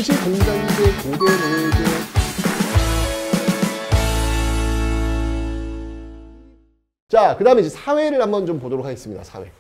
당시 공자인데 고대 노예제. 자, 그 다음에 이제 사회를 한번 좀 보도록 하겠습니다. 사회.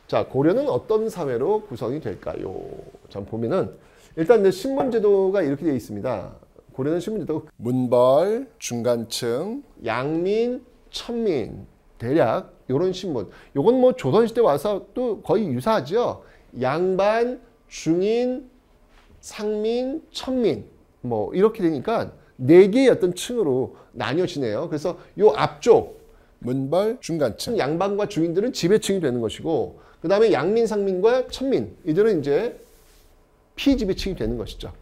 자, 고려는 어떤 사회로 구성이 될까요? 자, 보면은 일단 이제 신분제도가 이렇게 되어 있습니다. 고려는 신분제도가 문벌, 중간층, 양민, 천민, 대략 이런 신분. 요건 뭐 조선시대 와서 또 거의 유사하죠. 양반, 중인, 상민, 천민 뭐 이렇게 되니까 네 개의 어떤 층으로 나뉘어지네요. 그래서 요 앞쪽 문벌, 중간층, 양반과 중인들은 지배층이 되는 것이고, 그 다음에 양민, 상민과 천민 이들은 이제 피지배층이 되는 것이죠.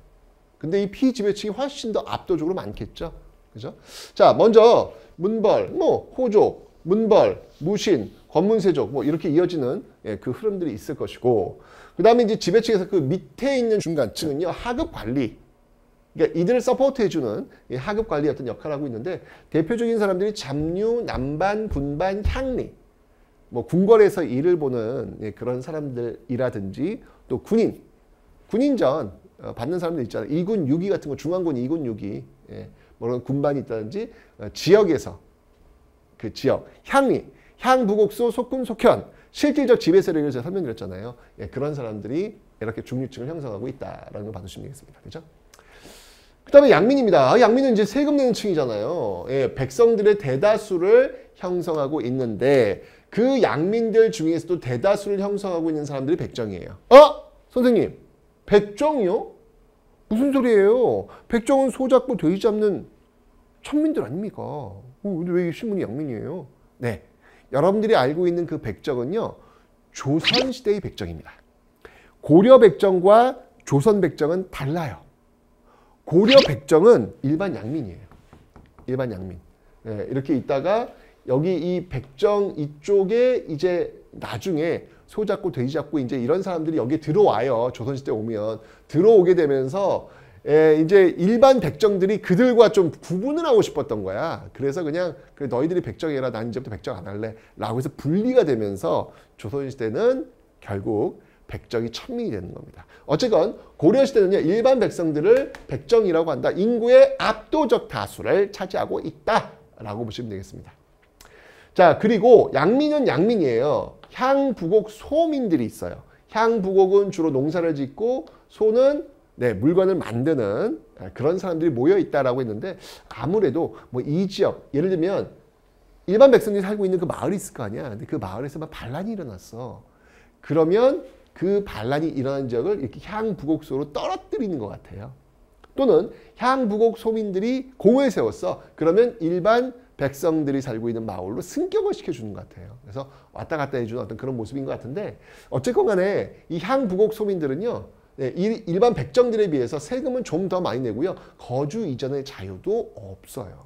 근데 이 피지배층이 훨씬 더 압도적으로 많겠죠. 그죠? 자, 먼저 문벌, 뭐 호족, 문벌, 무신, 권문세족 뭐 이렇게 이어지는 그 흐름들이 있을 것이고, 그 다음에 이제 지배층에서 그 밑에 있는 중간층은요, 하급 관리. 그러니까 이들을 서포트해주는 하급 관리 어떤 역할을 하고 있는데, 대표적인 사람들이 잡류, 남반, 분반, 향리, 뭐 군궐에서 일을 보는 그런 사람들이라든지, 또 군인전 받는 사람들 있잖아요. 2군 6위 같은 거, 중앙군 2군 6위, 뭐 그런 군반이 있다든지, 지역에서 그 지역, 향리, 향부곡소, 속군, 속현, 실질적 지배 세력을 제가 설명드렸잖아요. 그런 사람들이 이렇게 중류층을 형성하고 있다라는 걸 봐주시면 되겠습니다. 그죠? 그 다음에 양민입니다. 양민은 이제 세금 내는 층이잖아요. 백성들의 대다수를 형성하고 있는데, 그 양민들 중에서도 대다수를 형성하고 있는 사람들이 백정이에요. 선생님, 백정이요? 무슨 소리예요? 백정은 소 잡고 돼지 잡는 천민들 아닙니까? 근데 왜 신분이 양민이에요? 네, 여러분들이 알고 있는 그 백정은요, 조선시대의 백정입니다. 고려 백정과 조선 백정은 달라요. 고려 백정은 일반 양민이에요. 일반 양민. 이렇게 있다가 여기 이 백정 이쪽에 이제 나중에 소 잡고 돼지 잡고 이제 이런 사람들이 여기에 들어와요. 조선시대 오면 들어오게 되면서 이제 일반 백정들이 그들과 좀 구분을 하고 싶었던 거야. 그래서 그냥 너희들이 백정해라, 난 이제부터 백정 안 할래 라고 해서 분리가 되면서 조선시대는 결국 백정이 천민이 되는 겁니다. 어쨌건 고려시대는요, 일반 백성들을 백정이라고 한다. 인구의 압도적 다수를 차지하고 있다라고 보시면 되겠습니다. 자, 그리고 양민은 양민이에요. 향부곡 소민들이 있어요. 향부곡은 주로 농사를 짓고, 소는 물건을 만드는 그런 사람들이 모여 있다라고 했는데, 아무래도 뭐 이 지역, 예를 들면 일반 백성들이 살고 있는 그 마을이 있을 거 아니야. 근데 그 마을에서 막 반란이 일어났어. 그러면 그 반란이 일어난 지역을 이렇게 향부곡소로 떨어뜨리는 것 같아요. 또는 향부곡 소민들이 공을 세웠어. 그러면 일반 백성들이 살고 있는 마을로 승격을 시켜주는 것 같아요. 그래서 왔다 갔다 해주는 어떤 그런 모습인 것 같은데, 어쨌건 간에 이 향부곡 소민들은요, 일반 백정들에 비해서 세금은 좀 더 많이 내고요. 거주 이전의 자유도 없어요.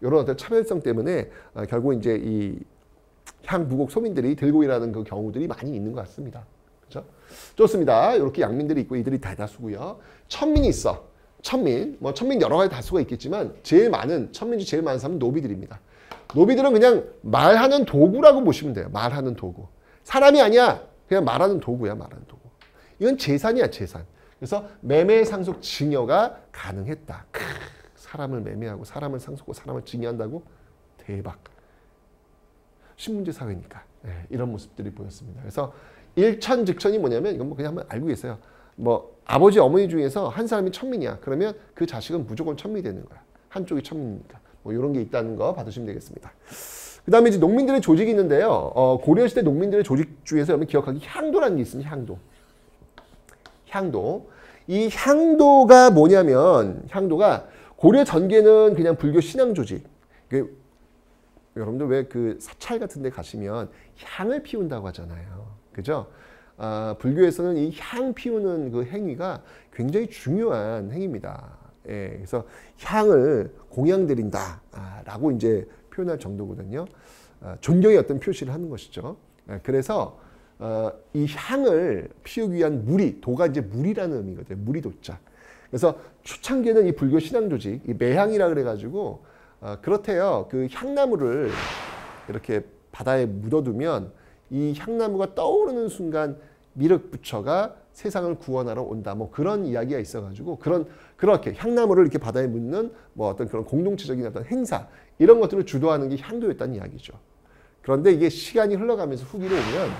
이런 어떤 차별성 때문에 결국 이제 이 향부곡 소민들이 들고 일하는 그 경우들이 많이 있는 것 같습니다. 그렇죠? 좋습니다. 이렇게 양민들이 있고 이들이 대다수고요. 천민이 있어. 천민, 뭐 천민 여러 가지 다수가 있겠지만 천민 중 제일 많은 사람은 노비들입니다. 노비들은 그냥 말하는 도구라고 보시면 돼요. 말하는 도구. 사람이 아니야. 그냥 말하는 도구야, 말하는 도구. 이건 재산이야, 재산. 그래서 매매, 상속, 증여가 가능했다. 사람을 매매하고 사람을 상속하고 사람을 증여한다고? 대박. 신문제 사회니까. 이런 모습들이 보였습니다. 그래서 일천즉천이 뭐냐면, 이건 뭐 그냥 한번 알고 계세요. 뭐 아버지 어머니 중에서 한 사람이 천민이야. 그러면 그 자식은 무조건 천민이 되는 거야. 한쪽이 천민이니까. 뭐 이런 게 있다는 거 봐두시면 되겠습니다. 그 다음에 이제 농민들의 조직이 있는데요. 고려시대 농민들의 조직 중에서 여러분 기억하기 향도라는 게 있습니다. 향도. 이 향도가 뭐냐면, 향도가 고려 전개는 그냥 불교 신앙 조직. 여러분들 왜 그 사찰 같은 데 가시면 향을 피운다고 하잖아요. 그죠? 불교에서는 이 향 피우는 그 행위가 굉장히 중요한 행위입니다. 그래서 향을 공양드린다 라고 이제 표현할 정도거든요. 존경의 어떤 표시를 하는 것이죠. 그래서 이 향을 피우기 위한 무리, 도가 이제 무리라는 의미거든요. 무리도자. 그래서 초창기에는 이 불교 신앙 조직, 이 매향이라 그래가지고 그렇대요. 그 향나무를 이렇게 바다에 묻어두면 이 향나무가 떠오르는 순간 미륵부처가 세상을 구원하러 온다. 뭐 그런 이야기가 있어가지고 그렇게 향나무를 이렇게 바다에 묻는 뭐 어떤 그런 공동체적인 어떤 행사 이런 것들을 주도하는 게 향도였다는 이야기죠. 그런데 이게 시간이 흘러가면서 후기로 오면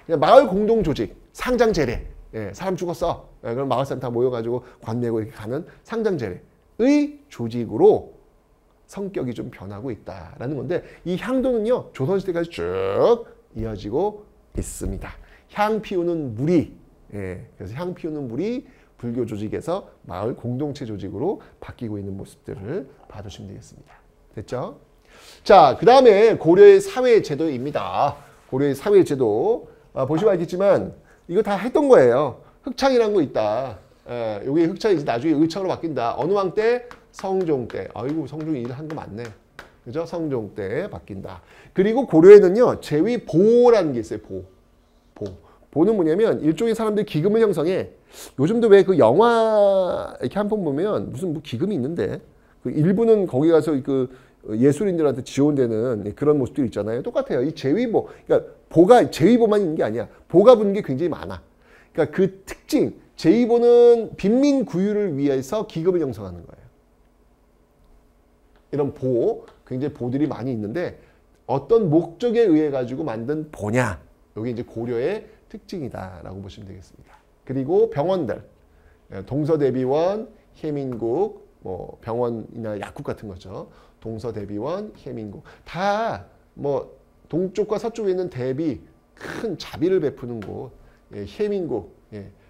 그냥 마을 공동 조직, 상장 제례, 사람 죽었어. 그럼 마을 사람 다 모여가지고 관 내고 이렇게 가는 상장 제례의 조직으로 성격이 좀 변하고 있다라는 건데 이 향도는요 조선시대까지 쭉 이어지고 있습니다. 향 피우는 무리, 그래서 향 피우는 무리 불교 조직에서 마을 공동체 조직으로 바뀌고 있는 모습들을 봐주시면 되겠습니다. 됐죠? 자, 그 다음에 고려의 사회제도입니다. 고려의 사회제도 보시면 알겠지만 이거 다 했던 거예요. 흑창이라는 거 있다. 여기 흑창이 나중에 의창으로 바뀐다. 어느 왕 때? 성종 때. 아이고 성종이 일한 거 많네. 그죠? 성종 때 바뀐다. 그리고 고려에는요 제위보라는 게 있어요. 보는 뭐냐면 일종의 사람들이 기금을 형성해. 요즘도 왜 그 영화 이렇게 한 편 보면 무슨 뭐 기금이 있는데 그 일부는 거기 가서 그 예술인들한테 지원되는 그런 모습들이 있잖아요. 똑같아요. 이 제위보, 그러니까 보가 제위보만 있는 게 아니야. 보가 붙는 게 굉장히 많아. 그러니까 그 특징, 제위보는 빈민 구유를 위해서 기금을 형성하는 거예요. 이런 굉장히 보들이 많이 있는데 어떤 목적에 의해 가지고 만든 보냐. 이게 이제 고려의 특징이다라고 보시면 되겠습니다. 그리고 병원들, 동서대비원, 혜민국, 뭐 병원이나 약국 같은 거죠. 동서대비원, 혜민국 다 뭐 동쪽과 서쪽에 있는 대비 큰 자비를 베푸는 곳, 혜민국,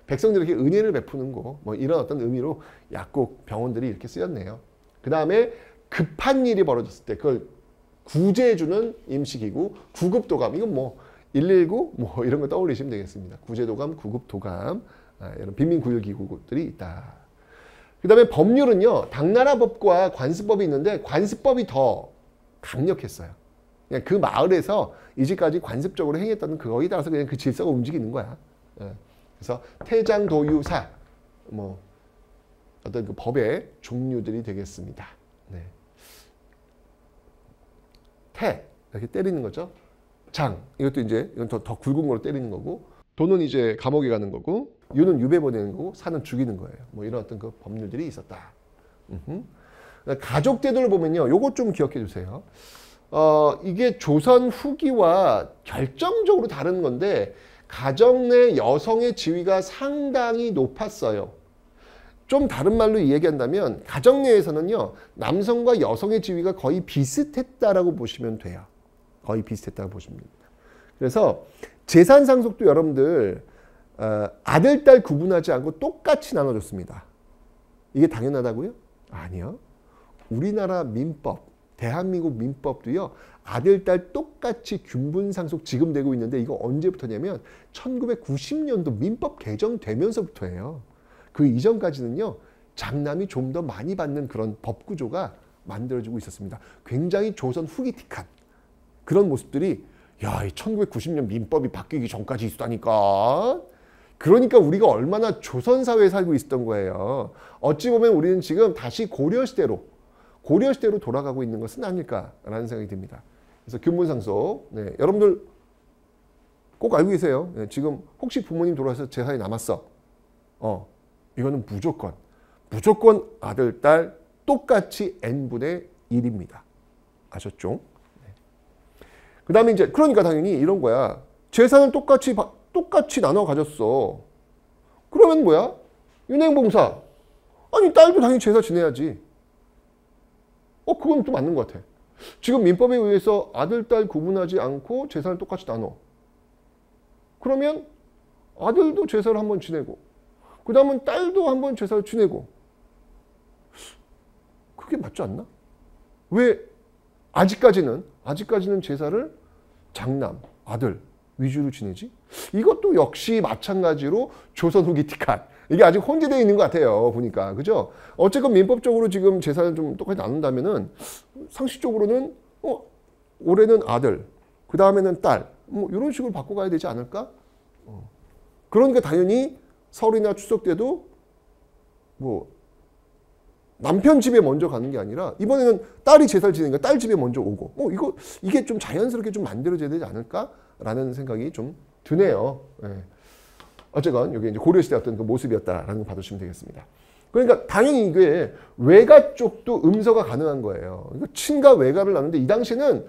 백성들에게 은혜를 베푸는 곳, 뭐 이런 어떤 의미로 약국, 병원들이 이렇게 쓰였네요. 그 다음에 급한 일이 벌어졌을 때 그걸 구제해주는 임시기구, 구급도감, 이건 뭐 119 뭐 이런 거 떠올리시면 되겠습니다. 구제도감, 구급도감, 이런 빈민구일기구들이 있다. 그 다음에 법률은요, 당나라 법과 관습법이 있는데 관습법이 더 강력했어요. 그냥 그 마을에서 이제까지 관습적으로 행했던 그거에 따라서 그냥 그 질서가 움직이는 거야. 그래서 태장도유사, 뭐 어떤 그 법의 종류들이 되겠습니다. 네. 태, 이렇게 때리는 거죠. 장, 이것도 이제 이건 더 굵은 거로 때리는 거고, 도는 이제 감옥에 가는 거고, 유는 유배 보내는 거고, 사는 죽이는 거예요. 뭐 이런 어떤 그 법률들이 있었다. 가족 제도를 보면요, 요거 좀 기억해 주세요. 이게 조선 후기와 결정적으로 다른 건데, 가정 내 여성의 지위가 상당히 높았어요. 좀 다른 말로 이야기한다면 가정 내에서는요 남성과 여성의 지위가 거의 비슷했다라고 보시면 돼요. 거의 비슷했다고 보시면 됩니다. 그래서 재산 상속도 여러분들 아들, 딸 구분하지 않고 똑같이 나눠줬습니다. 이게 당연하다고요? 아니요. 우리나라 민법, 대한민국 민법도요 아들, 딸 똑같이 균분 상속 지금 되고 있는데 이거 언제부터냐면 1990년도 민법 개정되면서부터예요. 그 이전까지는요 장남이 좀 더 많이 받는 그런 법 구조가 만들어지고 있었습니다. 굉장히 조선 후기틱한 그런 모습들이 야, 이 1990년 민법이 바뀌기 전까지 있었다니까. 그러니까 우리가 얼마나 조선 사회에 살고 있었던 거예요. 어찌 보면 우리는 지금 다시 고려시대로 돌아가고 있는 것은 아닐까라는 생각이 듭니다. 그래서 균분상속, 여러분들 꼭 알고 계세요. 지금 혹시 부모님 돌아가서 재산이 남았어. 이거는 무조건 아들, 딸 똑같이 n분의 1입니다. 아셨죠? 그 다음에 이제 그러니까 당연히 이런 거야. 재산을 똑같이 나눠 가졌어. 그러면 뭐야? 윤행봉사. 아니 딸도 당연히 제사 지내야지. 그건 또 맞는 것 같아. 지금 민법에 의해서 아들, 딸 구분하지 않고 재산을 똑같이 나눠. 그러면 아들도 제사를 한번 지내고 그 다음은 딸도 한번 제사를 지내고 그게 맞지 않나? 왜 아직까지는 제사를 장남, 아들 위주로 지내지? 이것도 역시 마찬가지로 조선 후기틱한 이게 아직 혼재되어 있는 것 같아요. 보니까. 그죠? 어쨌건 민법적으로 지금 제사를 좀 똑같이 나눈다면은 상식적으로는 올해는 아들, 그 다음에는 딸 뭐 이런 식으로 바꿔가야 되지 않을까? 그러니까 당연히 설이나 추석 때도 뭐 남편 집에 먼저 가는 게 아니라 이번에는 딸이 제사를 지내니까 딸 집에 먼저 오고 이게 좀 자연스럽게 좀 만들어져야 되지 않을까라는 생각이 좀 드네요. 어쨌건 여기 이제 고려시대 어떤 그 모습이었다라는 거 봐두시면 되겠습니다. 그러니까 당연히 이게 외가 쪽도 음서가 가능한 거예요. 그러니까 친가 외가를 나누는데 이 당시에는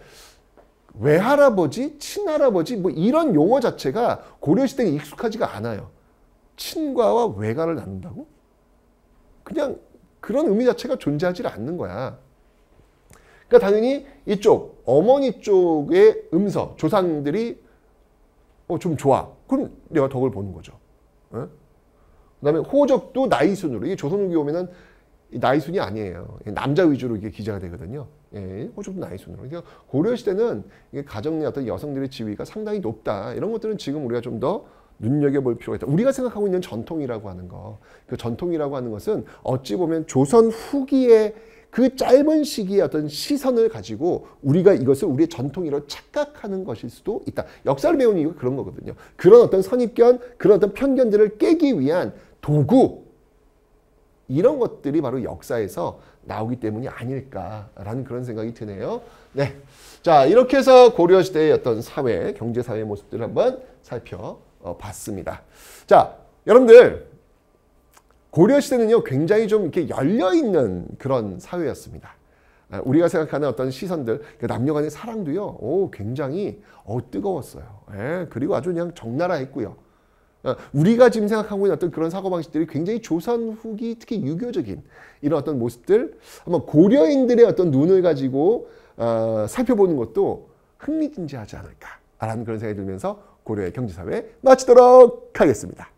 외할아버지, 친할아버지 뭐 이런 용어 자체가 고려시대에 익숙하지가 않아요. 친가와 외가를 나눈다고? 그냥 그런 의미 자체가 존재하지 않는 거야. 그러니까 당연히 이쪽 어머니 쪽의 음서 조상들이 좀 좋아. 그럼 내가 덕을 보는 거죠. 그다음에 호적도 나이순으로. 이게 조선후기 오면은 나이순이 아니에요. 남자 위주로 이게 기재가 되거든요. 예, 호적도 나이순으로. 그러니까 고려시대는 이게 가정 내 어떤 여성들의 지위가 상당히 높다. 이런 것들은 지금 우리가 좀 더 눈여겨볼 필요가 있다. 우리가 생각하고 있는 전통이라고 하는 거. 그 전통이라고 하는 것은 어찌 보면 조선 후기의 그 짧은 시기의 어떤 시선을 가지고 우리가 이것을 우리의 전통이라고 착각하는 것일 수도 있다. 역사를 배우는 이유가 그런 거거든요. 그런 어떤 선입견, 그런 어떤 편견들을 깨기 위한 도구, 이런 것들이 바로 역사에서 나오기 때문이 아닐까라는 그런 생각이 드네요. 네. 자, 이렇게 해서 고려시대의 어떤 사회, 경제사회의 모습들을 한번 살펴봤습니다. 자, 여러분들, 고려시대는요, 굉장히 좀 이렇게 열려있는 그런 사회였습니다. 우리가 생각하는 어떤 시선들, 남녀 간의 사랑도요, 굉장히 뜨거웠어요. 예, 그리고 아주 그냥 적나라했고요. 우리가 지금 생각하고 있는 어떤 그런 사고방식들이 굉장히 조선 후기, 특히 유교적인 이런 어떤 모습들, 한번 고려인들의 어떤 눈을 가지고 살펴보는 것도 흥미진진하지 않을까라는 그런 생각이 들면서 고려의 경제사회 마치도록 하겠습니다.